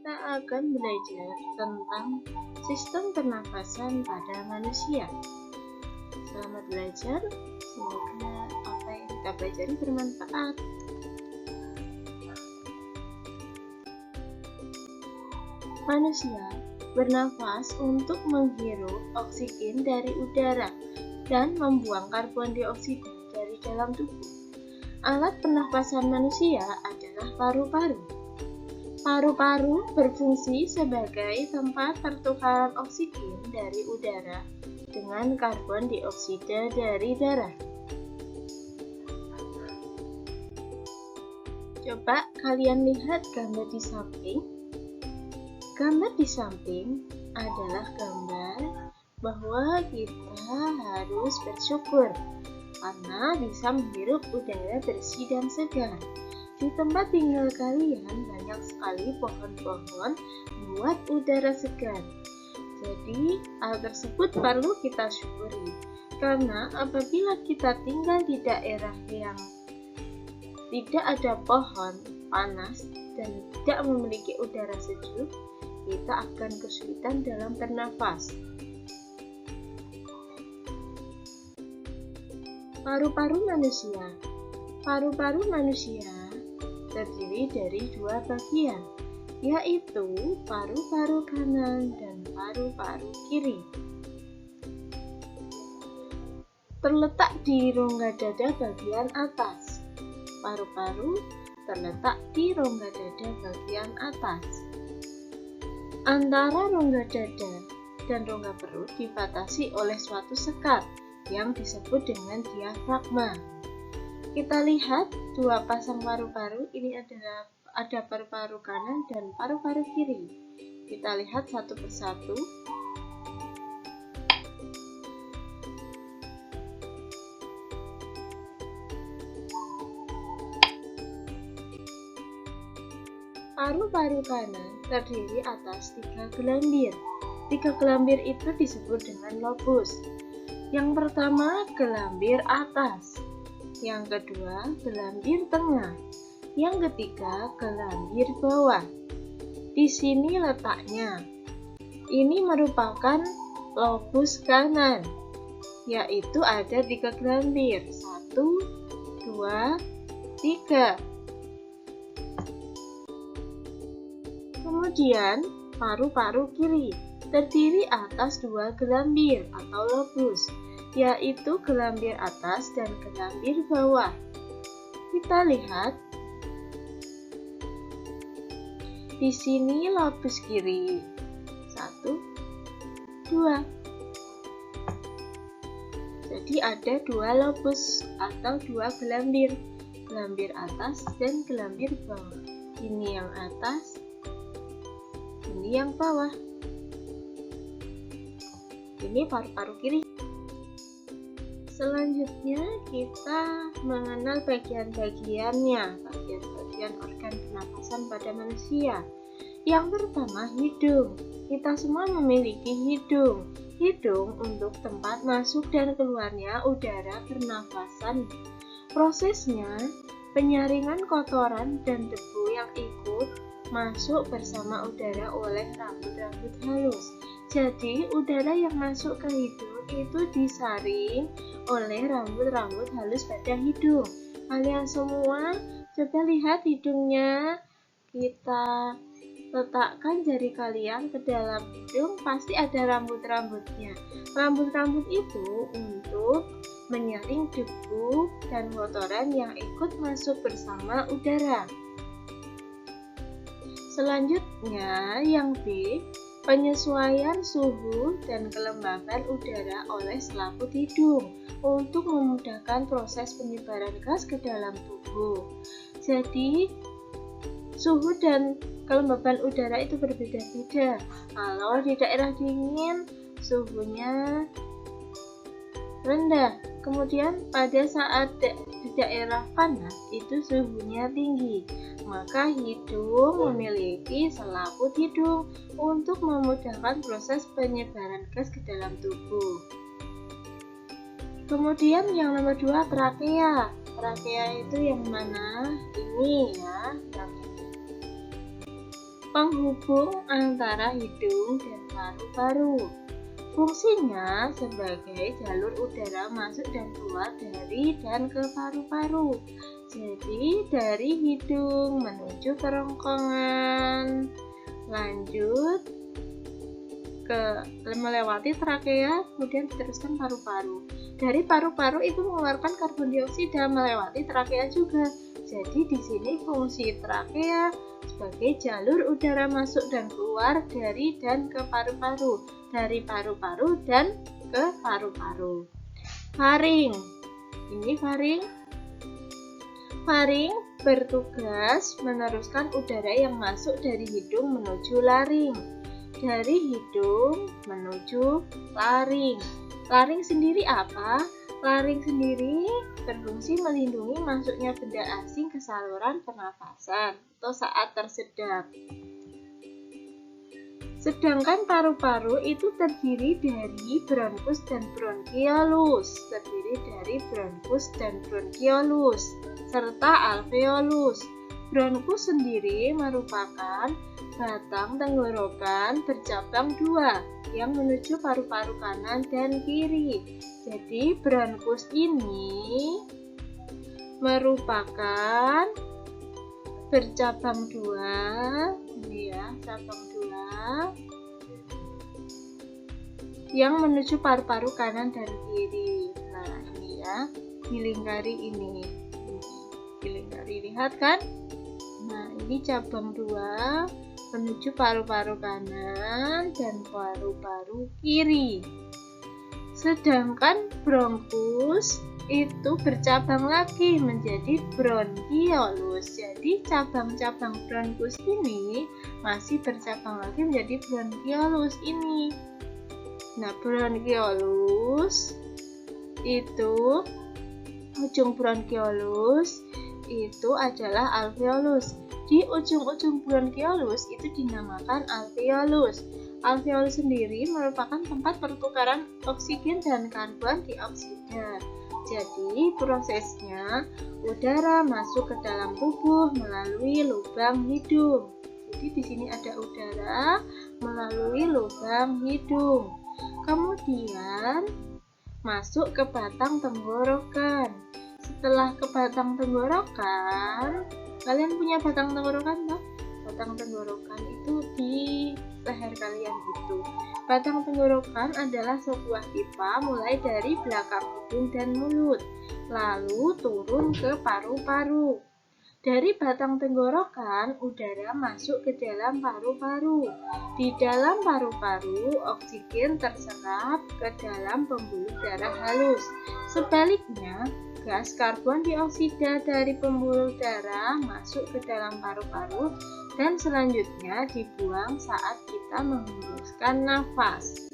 kita akan belajar tentang sistem pernafasan pada manusia. Selamat belajar, semoga apa yang kita pelajari bermanfaat. Manusia bernafas untuk menghirup oksigen dari udara dan membuang karbon dioksida dari dalam tubuh. Alat pernafasan manusia adalah paru-paru. Paru-paru berfungsi sebagai tempat pertukaran oksigen dari udara dengan karbon dioksida dari darah. Coba kalian lihat gambar di samping. Gambar di samping adalah gambar bahwa kita harus bersyukur karena bisa menghirup udara bersih dan segar. Di tempat tinggal kalian banyak sekali pohon-pohon membuat udara segar. Jadi, hal tersebut perlu kita syukuri. Karena apabila kita tinggal di daerah yang tidak ada pohon, panas, dan tidak memiliki udara sejuk, kita akan kesulitan dalam bernafas. Paru-paru manusia. Paru-paru manusia terdiri dari dua bagian, yaitu paru-paru kanan dan paru-paru kiri. Terletak di rongga dada bagian atas. Paru-paru terletak di rongga dada bagian atas. Antara rongga dada dan rongga perut dibatasi oleh suatu sekat yang disebut dengan diafragma. Kita lihat dua pasang paru-paru, ini ada paru-paru kanan dan paru-paru kiri. Kita lihat satu persatu. Paru-paru kanan terdiri atas 3 gelambir. 3 gelambir itu disebut dengan lobus. Yang pertama, gelambir atas. Yang kedua, gelambir tengah. Yang ketiga, gelambir bawah. Di sini letaknya. Ini merupakan lobus kanan, yaitu ada 3 gelambir. 1, 2, 3. Kemudian, paru-paru kiri terdiri atas 2 gelambir atau lobus, yaitu gelambir atas dan gelambir bawah. Kita lihat di sini lobus kiri 1, 2. Jadi ada 2 lobus atau 2 gelambir, gelambir atas dan gelambir bawah. Ini yang atas, ini yang bawah. Ini paru-paru kiri. Selanjutnya kita mengenal bagian-bagiannya, bagian-bagian organ pernapasan pada manusia. Yang pertama, hidung. Kita semua memiliki hidung. Hidung untuk tempat masuk dan keluarnya udara pernapasan. Prosesnya, penyaringan kotoran dan debu yang ikut masuk bersama udara oleh rambut-rambut halus. Jadi, udara yang masuk ke hidung itu disaring oleh rambut-rambut halus pada hidung. Kalian semua coba lihat hidungnya. Kita letakkan jari kalian ke dalam hidung, pasti ada rambut-rambutnya. Rambut-rambut itu untuk menyaring debu dan kotoran yang ikut masuk bersama udara. Selanjutnya, yang B, penyesuaian suhu dan kelembapan udara oleh selaput hidung untuk memudahkan proses penyebaran gas ke dalam tubuh. Jadi, suhu dan kelembapan udara itu berbeda-beda. Kalau di daerah dingin, suhunya rendah. Kemudian pada saat di daerah panas, itu suhunya tinggi. Maka hidung memiliki selaput hidung untuk memudahkan proses penyebaran gas ke dalam tubuh. Kemudian yang nomor 2, trakea. Trakea itu yang mana? Ini ya, yang ini. penghubung antara hidung dan paru-paru. Fungsinya sebagai jalur udara masuk dan keluar dari dan ke paru-paru. Jadi dari hidung menuju kerongkongan, lanjut ke melewati trakea, kemudian diteruskan paru-paru. Dari paru-paru itu mengeluarkan karbon dioksida melewati trakea juga. Jadi di sini fungsi trakea sebagai jalur udara masuk dan keluar dari dan ke paru-paru, dari paru-paru dan ke paru-paru. Faring. Ini faring. Faring bertugas meneruskan udara yang masuk dari hidung menuju laring. Dari hidung menuju laring. Laring sendiri apa? Laring sendiri berfungsi melindungi masuknya benda asing ke saluran pernafasan atau saat tersedap. Sedangkan paru-paru itu terdiri dari bronkus dan bronkiolus, serta alveolus. Bronkus sendiri merupakan batang tenggorokan bercabang dua yang menuju paru-paru kanan dan kiri. Jadi bronkus ini merupakan bercabang dua, ini ya, cabang dua yang menuju paru-paru kanan dan kiri. Nah, ini ya, dilingkari ini. Dilingkari, lihat kan? Nah, ini cabang dua menuju paru-paru kanan dan paru-paru kiri. Sedangkan bronkus itu bercabang lagi menjadi bronkiolus. Jadi cabang-cabang bronkus ini masih bercabang lagi menjadi bronkiolus ini. Nah, bronkiolus itu, ujung bronkiolus itu adalah alveolus. Di ujung-ujung bronkiolus itu dinamakan alveolus. Alveolus sendiri merupakan tempat pertukaran oksigen dan karbon dioksida. Jadi prosesnya udara masuk ke dalam tubuh melalui lubang hidung. Jadi di sini ada udara melalui lubang hidung. Kemudian masuk ke batang tenggorokan. Setelah ke batang tenggorokan, kalian punya batang tenggorokan toh? Batang tenggorokan itu di leher kalian itu. Batang tenggorokan adalah sebuah pipa mulai dari belakang hidung dan mulut, lalu turun ke paru-paru. Dari batang tenggorokan, udara masuk ke dalam paru-paru. Di dalam paru-paru, oksigen terserap ke dalam pembuluh darah halus. Sebaliknya, gas karbon dioksida dari pembuluh darah masuk ke dalam paru-paru dan selanjutnya dibuang saat kita menghembuskan nafas.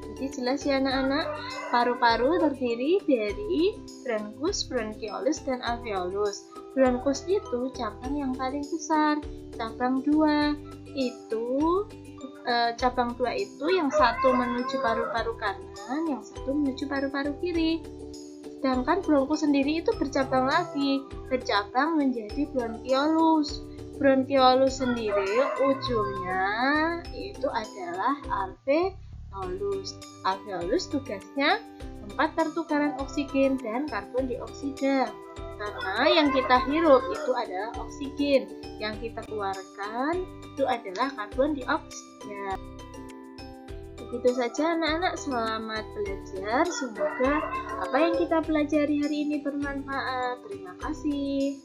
Jadi jelas ya anak-anak, paru-paru terdiri dari bronkus, bronkiolus, dan alveolus. Bronkus itu cabang yang paling besar. Cabang dua itu yang satu menuju paru-paru kanan, yang satu menuju paru-paru kiri. Sedangkan bronkus sendiri itu bercabang lagi, bercabang menjadi bronkiolus. Bronkiolus sendiri ujungnya itu adalah alveolus. Alveolus tugasnya tempat pertukaran oksigen dan karbon dioksida. Karena yang kita hirup itu adalah oksigen, yang kita keluarkan itu adalah karbon dioksida. Begitu saja anak-anak, selamat belajar. Semoga apa yang kita pelajari hari ini bermanfaat. Terima kasih.